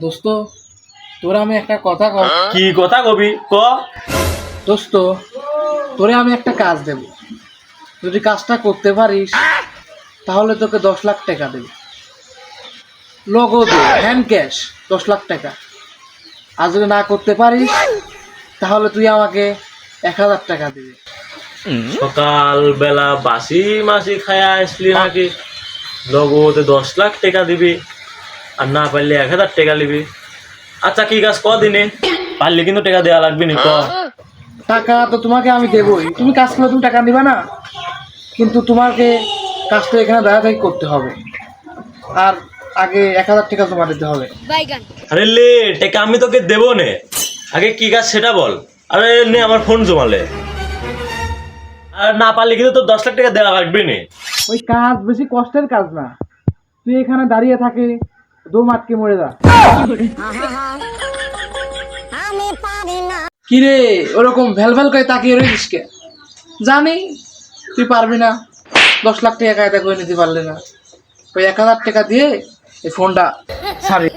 দোস্ত, তোরা আমি একটা কথা কব। কি কথা কবি ক। দোস্ত, তোরে আমি একটা কাজ দেব, যদি কাজটা করতে পারিস তাহলে তোকে 10 লাখ টাকা দেবে, নগদে হ্যান্ড ক্যাশ 10 লাখ টাকা। আর যদি না করতে পারিস তাহলে তুই আমাকে 1,000 টাকা দিবি। সকাল বেলা বাসি মাসি খায়া আসলি নাকি নগদে 10 লাখ টাকা দিবি আর না পারলে 1,000 টাকা নিবি। আচ্ছা কি কাজ ক দিনে, পারলে কিন্তু টাকা দেওয়া লাগবে নি ক। টাকা তো তোমাকে আমি দেবই, তুমি কাজ করলে তুমি টাকা দিবা না, কিন্তু তোমাকে কাজটা এখানে দাঁড়া থেকে করতে হবে, আর আগে 1,000 টাকা তোমার দিতে হবে। আরে লে টাকা আমি তোকে দেবো নে, আগে কি কাজ সেটা বল। আরে নে আমার ফোন জমালে, আর না পারলে কিন্তু তোর 10 লাখ টাকা দেওয়া লাগবে নি। ওই কাজ বেশি কষ্টের কাজ না, তুই এখানে দাঁড়িয়ে থাকে দম আটকে মরে যা। কিরে ওরকম ভ্যাল করে তাকিয়ে রয়েছিস কে? জানি তুই পারবি না, 10 লাখ টাকা কায়দা করে নিতে পারলে না, ওই 1,000 টাকা দিয়ে এই ফোনটা ছাড়ি।